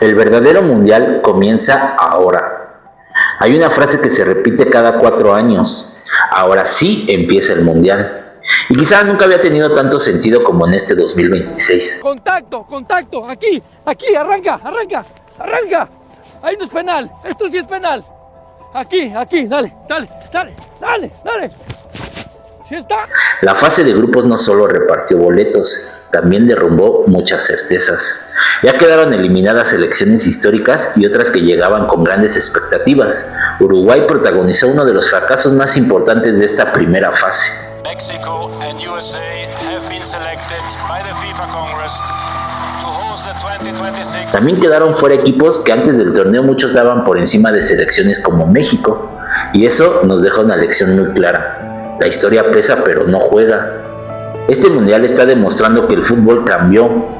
El verdadero mundial comienza ahora. Hay una frase que se repite cada 4 años. Ahora sí empieza el mundial. Y quizá nunca había tenido tanto sentido como en este 2026. Contacto, aquí, arranca. Ahí no es penal, esto sí es penal. Aquí, dale. ¿Sí está? La fase de grupos no solo repartió boletos, también derrumbó muchas certezas. Ya quedaron eliminadas selecciones históricas y otras que llegaban con grandes expectativas. Uruguay protagonizó uno de los fracasos más importantes de esta primera fase. Mexico and USA have been selected by the FIFA Congress to host the 2026. También quedaron fuera equipos que antes del torneo muchos daban por encima de selecciones como México, y eso nos deja una lección muy clara. La historia pesa pero no juega. Este mundial está demostrando que el fútbol cambió.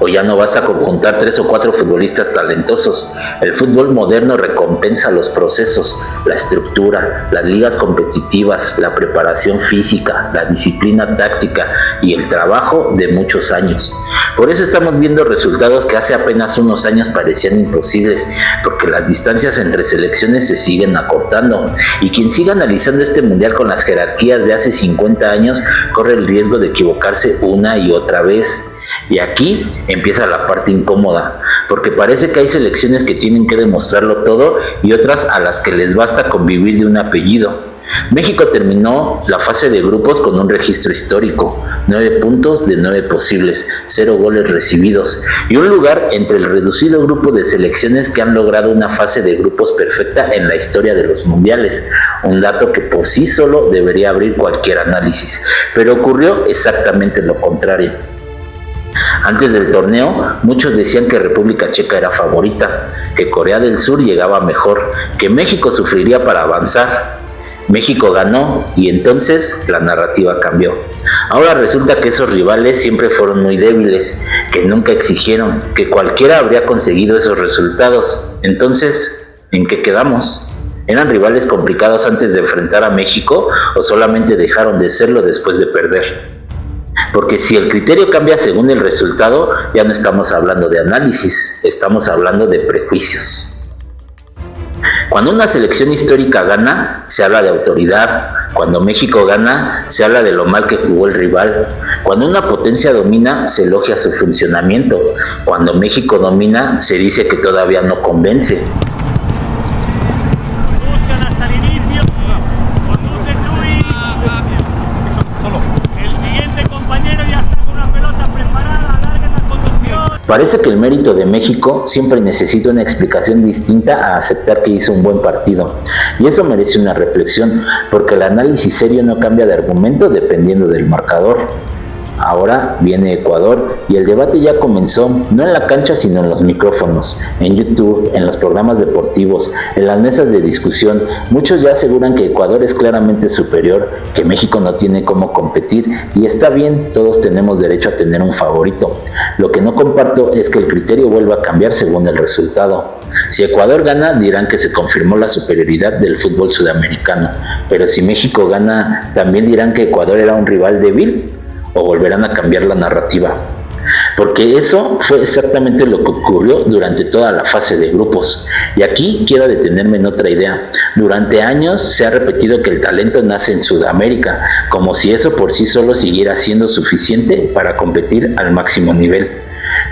O ya no basta con contar 3 o 4 futbolistas talentosos. El fútbol moderno recompensa los procesos, la estructura, las ligas competitivas, la preparación física, la disciplina táctica y el trabajo de muchos años. Por eso estamos viendo resultados que hace apenas unos años parecían imposibles, porque las distancias entre selecciones se siguen acortando. Y quien siga analizando este mundial con las jerarquías de hace 50 años corre el riesgo de equivocarse una y otra vez. Y aquí empieza la parte incómoda, porque parece que hay selecciones que tienen que demostrarlo todo y otras a las que les basta convivir de un apellido. México terminó la fase de grupos con un registro histórico, 9 puntos de 9 posibles, 0 goles recibidos y un lugar entre el reducido grupo de selecciones que han logrado una fase de grupos perfecta en la historia de los mundiales, un dato que por sí solo debería abrir cualquier análisis, pero ocurrió exactamente lo contrario. Antes del torneo, muchos decían que República Checa era favorita, que Corea del Sur llegaba mejor, que México sufriría para avanzar. México ganó y entonces la narrativa cambió. Ahora resulta que esos rivales siempre fueron muy débiles, que nunca exigieron, que cualquiera habría conseguido esos resultados. Entonces, ¿en qué quedamos? ¿Eran rivales complicados antes de enfrentar a México o solamente dejaron de serlo después de perder? Porque si el criterio cambia según el resultado, ya no estamos hablando de análisis, estamos hablando de prejuicios. Cuando una selección histórica gana, se habla de autoridad. Cuando México gana, se habla de lo mal que jugó el rival. Cuando una potencia domina, se elogia su funcionamiento. Cuando México domina, se dice que todavía no convence. Parece que el mérito de México siempre necesita una explicación distinta a aceptar que hizo un buen partido. Y eso merece una reflexión, porque el análisis serio no cambia de argumento dependiendo del marcador. Ahora viene Ecuador y el debate ya comenzó, no en la cancha sino en los micrófonos, en YouTube, en los programas deportivos, en las mesas de discusión. Muchos ya aseguran que Ecuador es claramente superior, que México no tiene cómo competir y está bien, todos tenemos derecho a tener un favorito. Lo que no comparto es que el criterio vuelva a cambiar según el resultado. Si Ecuador gana, dirán que se confirmó la superioridad del fútbol sudamericano, pero si México gana, también dirán que Ecuador era un rival débil, o volverán a cambiar la narrativa. Porque eso fue exactamente lo que ocurrió durante toda la fase de grupos. Y aquí quiero detenerme en otra idea. Durante años se ha repetido que el talento nace en Sudamérica, como si eso por sí solo siguiera siendo suficiente para competir al máximo nivel.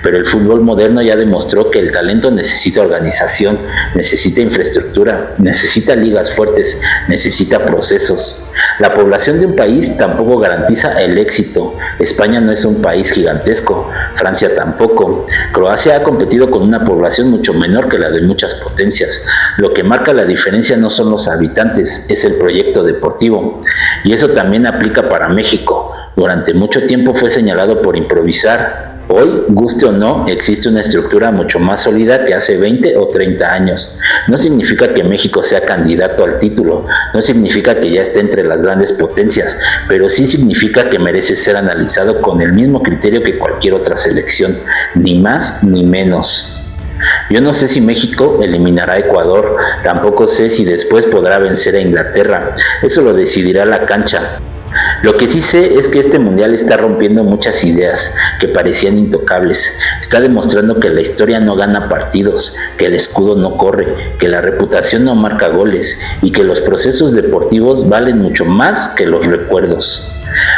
Pero el fútbol moderno ya demostró que el talento necesita organización, necesita infraestructura, necesita ligas fuertes, necesita procesos. La población de un país tampoco garantiza el éxito. España no es un país gigantesco, Francia tampoco. Croacia ha competido con una población mucho menor que la de muchas potencias. Lo que marca la diferencia no son los habitantes, es el proyecto deportivo. Y eso también aplica para México. Durante mucho tiempo fue señalado por improvisar. Hoy, guste o no, existe una estructura mucho más sólida que hace 20 o 30 años. No significa que México sea candidato al título, no significa que ya esté entre las grandes potencias, pero sí significa que merece ser analizado con el mismo criterio que cualquier otra selección, ni más ni menos. Yo no sé si México eliminará a Ecuador, tampoco sé si después podrá vencer a Inglaterra, eso lo decidirá la cancha. Lo que sí sé es que este mundial está rompiendo muchas ideas que parecían intocables. Está demostrando que la historia no gana partidos, que el escudo no corre, que la reputación no marca goles y que los procesos deportivos valen mucho más que los recuerdos.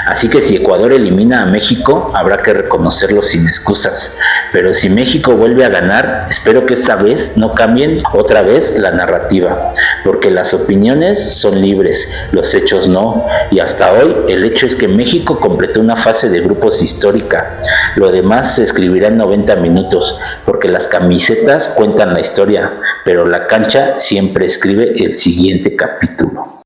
Así que si Ecuador elimina a México, habrá que reconocerlo sin excusas. Pero si México vuelve a ganar, espero que esta vez no cambien otra vez la narrativa, porque las opiniones son libres, los hechos no, y hasta hoy el hecho es que México completó una fase de grupos histórica. Lo demás se escribirá en 90 minutos, porque las camisetas cuentan la historia, pero la cancha siempre escribe el siguiente capítulo.